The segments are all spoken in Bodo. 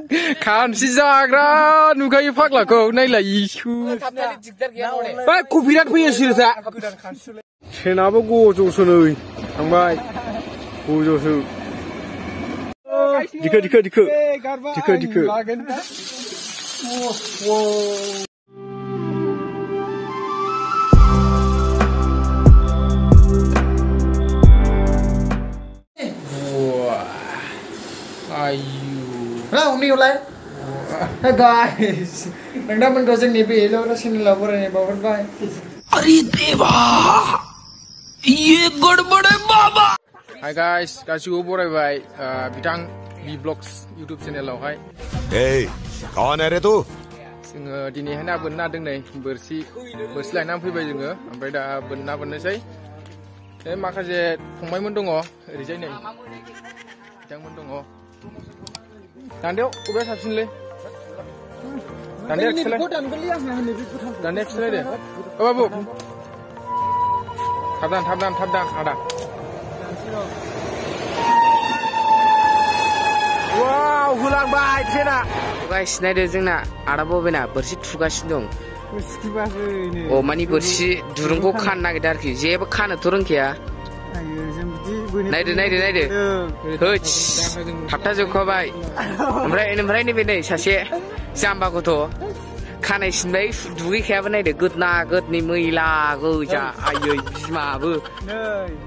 खानसि जाग्रा नुखायो फाग्लाखौ नायलाय इसु कफिरात फैयो सिरिसा ट्रेनाबो गज'सो नै थांबाय गज'सो दिखो Nah, umi ulai. Hey guys, nang mình có dừng đi bị lâu, xin lỗi bữa nay bảo vẫn vai. अरे देवा ये गड़बड़ है बाबा Hi guys गासिबो बरायबाय बिथां बी ब्लॉग्स YouTube चैनलावहाय Hey कौन है रे तू जोङो दिनैहाय ना बोनना दों नै बोरसि लायनानै फैबाय जोङो ओमफ्राय दा बोनना बोननोसै ए माखासे फंबायमोन दङ ओरैजाय नै बिथांमोन दङ दान्देयाव बबेया साबसिनलै दान्देया खिथालाय दे ओ बाबु थाब दान आदा वाव होलांबाय ट्रेना गाइस नायदो जोंना आदा बबेना बोरसि थुगासिनो दं अ मानि बोरसि दुरुंखौ खानो नागिरदों आरोखि जेबो खानोथ' रोंखाया नायदो होच थाबथाजोबखाबाय ओमफ्राय नैबे नै सासे जाम्बा गथ' खानाय सिनबाय दुगैखायाबो नायदो गोदना गोदनि मैला गोजा आयै बिमाबो नै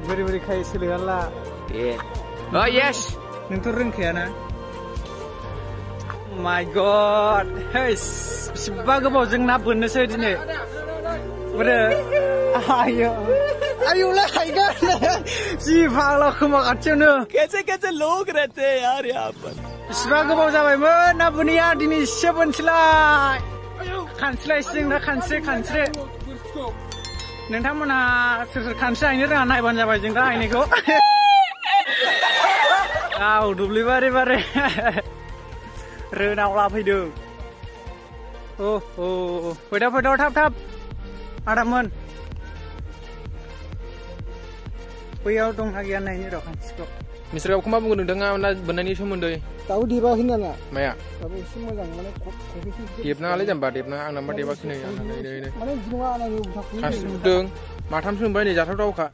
बोरै खायो सोलोंला ए अ येस नोंथ' रोंखायाना माय गड हेस बिसिबा गोबावजों ना बोननोसै दिनै बोरो आयुला हायगोन जि फाग्ला खोमा खाथियावनो कैसे लोग रहते हैं यार यहाँ पर बिसिबा गोबाव जाबायमोन ना बोनैया दिनै एसे बोनसैलाय खानस्रिलाय जोंना खानस्रि नोंथांमोनहा सोर खानस्रि हायनो रोङा नायबानो जाबाय जों दा हायनायखौ औ दुब्लि बारे रोनाव लाफैदों फैदाव थाब आदामोन बैयाव दंना गैया नायनो र' खानस्रिखौ मिस्टार गाबखौ मा बुंगोन नोंथाङा ना बोननायनि सोमोन्दै दाउ देबाखै नामा माया दाबो एसे मोजां माने देबनाङालै जाम्बा देबनाङा आंना मा देबाखै नै आंना नै माने जिङा आंनि उल्थाखौ खानस्रि बुदों माथामसो मोनबाय नै जाथावथावखा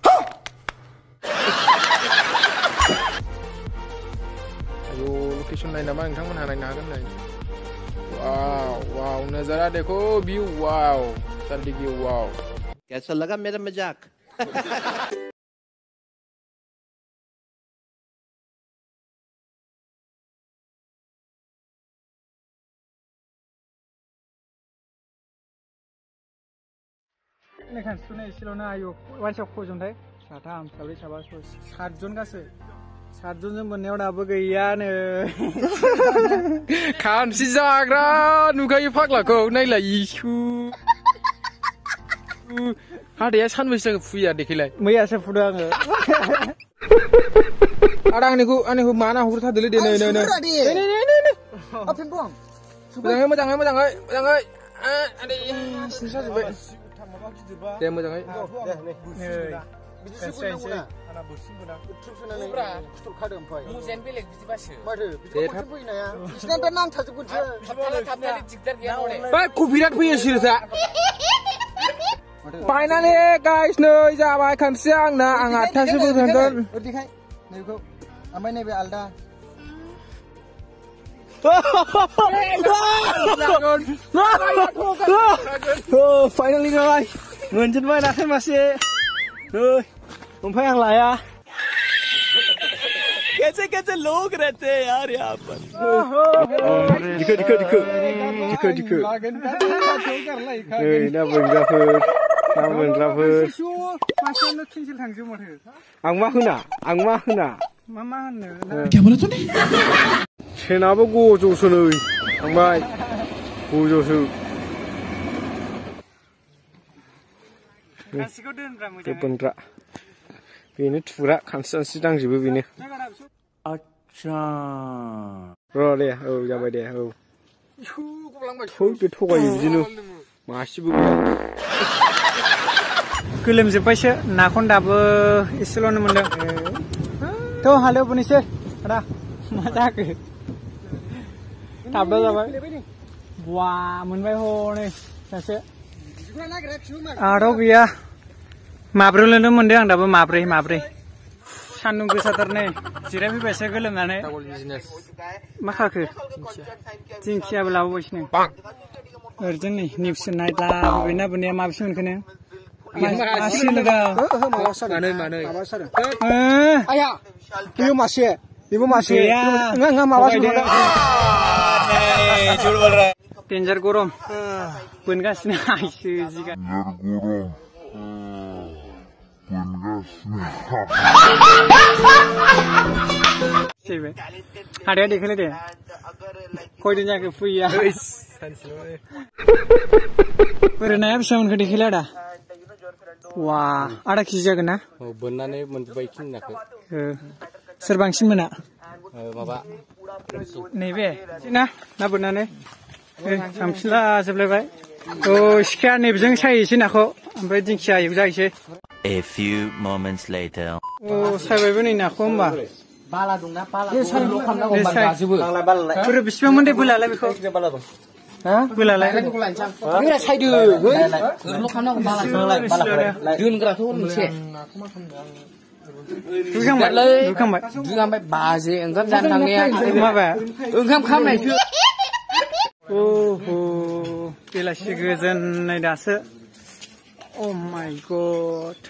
आयौ लकेसन नाय नामा नोंथांमोनहा नायनो हागोन नै वाव नजारा देखो व्यू वाव सर देखिए वाव कैसा लगा मेरा मजाक खानस्रिखौनो एसेल'नो आयु वानसआव खयजनथाय साथाम साब्रै साबा सातजन गासै सातजनजों मोननायाव दाबो गैयानो खानस्रि जाग्रा नुखायो फाग्लाखौ नायलाय इसु हाथाया सानबैसे जाखो फुया देखायलाय मैयासो फुदों आङो आदा आंनिखौ माना हरथारदोलै दे नै मोजाङै आदै सिनसाजोब्बाय दे मोजाङै कफिरात फैयो सिरिसा फाइनालि गाइस नै जाबाय खानस्रिया आंना आं 8थासो बोखांगोन ओमफ्राय नैबे आलदा फाइनालि जाबाय मोनजोबबाय दाख्लै मासे ओमफ्राय आं लाया कैसे लोग रहते हैं यार यहाँ पर दिखो ना बोनग्राफोर मासेयावनो केन्सेल थांजोब माथो आं मा होना मा होनो ट्रेनाबो गज'सो नै थांबाय गज'सो बोनग्रा बेनो थुग्रा खानस्रि दांजोबो बेनो आच्छा र' दे औ जाबाय दे औ बे थगायो बिदिनो मासेबो गोलोमजोब्बायसो नाखौनो दाबो एसेल'नो मोनदों थ' हालेवबोनोसै आदा मा जाखो थाबदा जाबाय वा मोनबाय हनै सासे आरो गैया माब्रैल'नो मोनदों आं दाबो माब्रै सान्दुं गोसाथार नै जिरायफैबायसो गोलोमनानै मा खाखो दिंखियाबो लाबोबायसो ओरैजों नै निउसन नायलाबोबाय ना बोनाया माबेसो मोनखोनो मासे लोगो आया बेबो मासे नङा माबासो डेन्जार गरम बोनगासिनो आइसो जिगा हादाया देखायलाय दे खयदिन जाखो फैया ओरैनाया बेसेबां मोनखो देखायलाय आदा वा आधा केजि जागोन ना बोननानै मोनजोब्बाय खिनिखौ सोर बांसिन मोना माबा नैबे ना बोननानै सामसिला जोबलायबाय औ सिखाया नैबेजों सायहैसै नाखौ ओमफ्राय दिंखिया जाहैसै A few moments later. औ सायबायबो नै नाखौ होमबा बाला दंना बाला गाजोबो बोरै बेसेबां मोनदे बोलालाय बेखौ बोलालाय सायदो ओरैल' खालामनांगौ बाला दोनग्राथ' मोनसे दुगांबाय बाजे ओंखाम जानो थांनाया माबा ओंखाम खालामनायसो ओहो बेलासि गोजोननाय दासो अ माय गड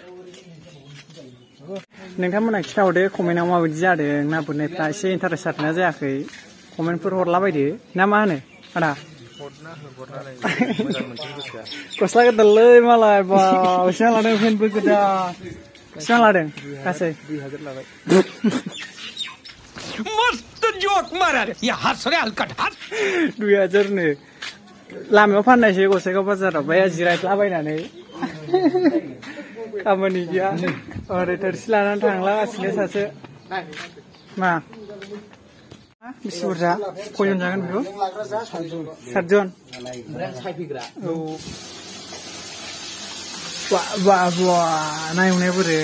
नोंथांमोना खिथाहरदो कमेन्टआव माबायदि जादों ना बोननायफ्रा एसे इन्टारेस्ट जादोंना जायाखै कमेन्टफोर हरलाबायदो ना मा होनो आदा गस्ला गोदानलै मालाय बा बेसेबां लादों फेनबो गोदान बेसेबां लादों गासै 2000 लाबाय मस्त जक मारा या हासरे हलकट हास 2000 नो लामायाव फाननायसै गसाइगाव बाजाराव बाया जिरायलाबायनानै खामानि गैया ओरै थोरसि लानानै थांलागासिनो सासे मा बेसे बुरजा खयजन जागोन बेखौ 7 जन सायफैग्रा औ वा नायवनाय बोरै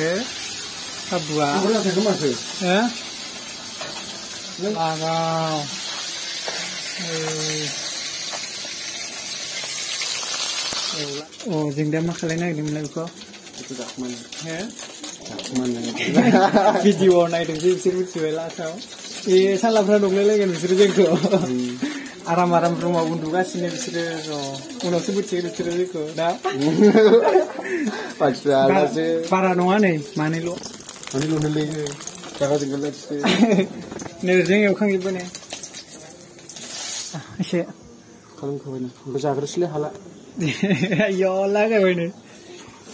हाबुआ लागाव अ जों दा मा खालायनो नागिरदोंमोनलाय बेखौ भिडिअ नायदोंसै बिसोर मिथिबाय लास्टआव ए सालाफ्रा दंलायलायगोन बिसोरो जोंखौ आराम रुमाव उन्दुगासिनो बिसोरो उनावसो मिथिगोन बिसोरो जोंखौ दा बारा नङा नै मानैल' नोरजों एवखांजोब्बाय ने एसे खालामखाबायनो जाग्रोसैलै हाला आयौ लागायबायनो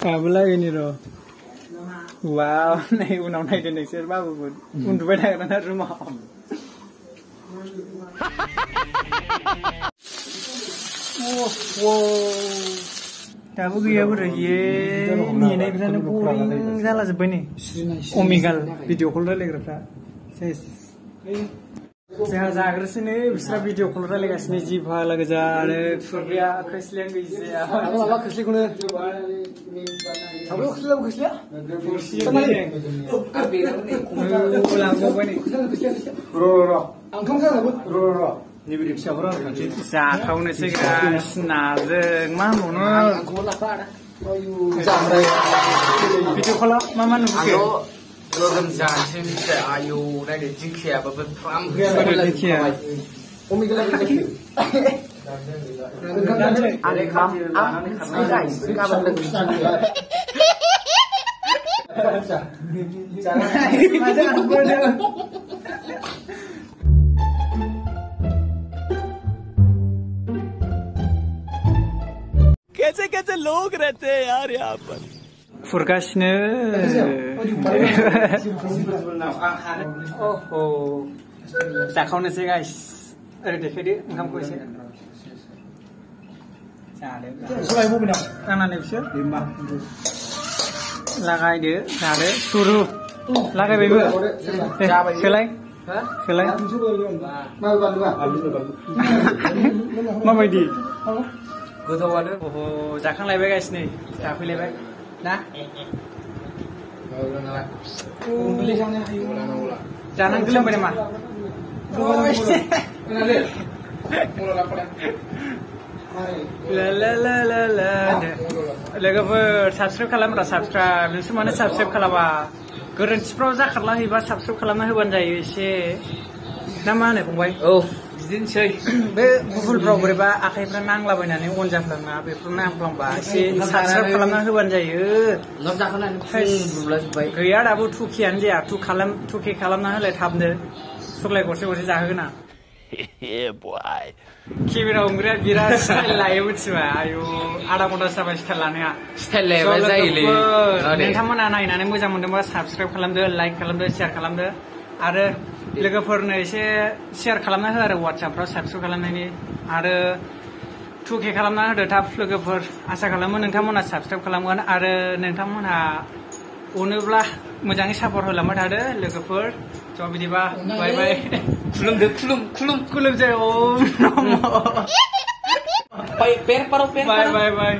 आंहाबो लागायनि र' वाव नै उनाव नायदो नोंसोर बाबुमोन उन्दुबाय थाग्राना रुमाव दाबो गैया बोरै नेनायफ्रानो बरिं जालाजोब्बाय नै अमेगाल भिडिअ कल रायलायग्राफ्रा सेस जोंहा जाग्रोसैनो बिस्रा भिडिअ कल रायलायगासिनो जि भाला गोजा आरो थुरैया खोस्लियानो गैजाया माबा खोस्लिखौनो जाखावनोसै गाइस नाजों मा होनबावनो भिडिअ कलआ मा नुबोखो गोगोम जानोसै मिथिबाय आयौ नायदो दिंखियाबाबो फ्राम दिंखिया कैसे कैसे लोग रहते हैं यार यहाँ पर फुरगासिनो जाखावनोसै गाइस ओरै देखायदो ओंखामखौ एसे आंना नैबिसोर लागायदो जादो सुरु लागायबायबो सोलाय माबायदि गोथावानो ओहो जाखांलायबाय गाइस नै जाफैलायबाय ना जानानै गोलोमबाय नामा लोगोफोर साबसक्राइब खालामग्रा साबसक्राइब नोंसोर मानो साबसक्राइब खालामा गोरोन्थिफ्राव जाखारला हैबा साबसक्राइब खालामना होबानो जायो एसे ना मा होनो फंबाय औ बिदिनोसै बे गुगोलफ्राव बोरैबा आखाइफ्रा नांलाबायनानै अन जाफ्लाङा बेफोर नांफ्लांबा एसे साबसक्राइब खालामना होबानो जायो ओंखाम जाखांनानै बुब्लाजोब्बाय गैया दाबो 2Kआनो जाया 2K खालामना होलाय थाबनो सकलाय गरसे गरसे जाहोगोन आं Yeah, boy. केमेरा हमग्राया बिराद स्टाइल लायो मिथिबा आयु आधा घन्टा जाबाय स्टाइल लानाया स्टाइल लायाबा जायोलै नोंथांमोना नायनानै मोजां मोनदोंबा साबसक्राइब खालामदो लाइक खालामदो शेयार खालामदो आरो लोगोफोरनो एसे शेयार खालामना हो आरो WhatsAppफ्राव साबसक्राइब खालामनायनि आरो 2K खालामना होदो थाब लोगोफोर आसा खालामो नोंथांमोना साबसक्राइब खालामगोन आरो नोंथांमोनहा अनोब्ला मोजाङै सापर्ट होलांबाय थादो लोगोफोर ज' बिदिबा बाय बाय खुलुमदो खुलुम खुलुमसै ओम नमः बाय बाय बाय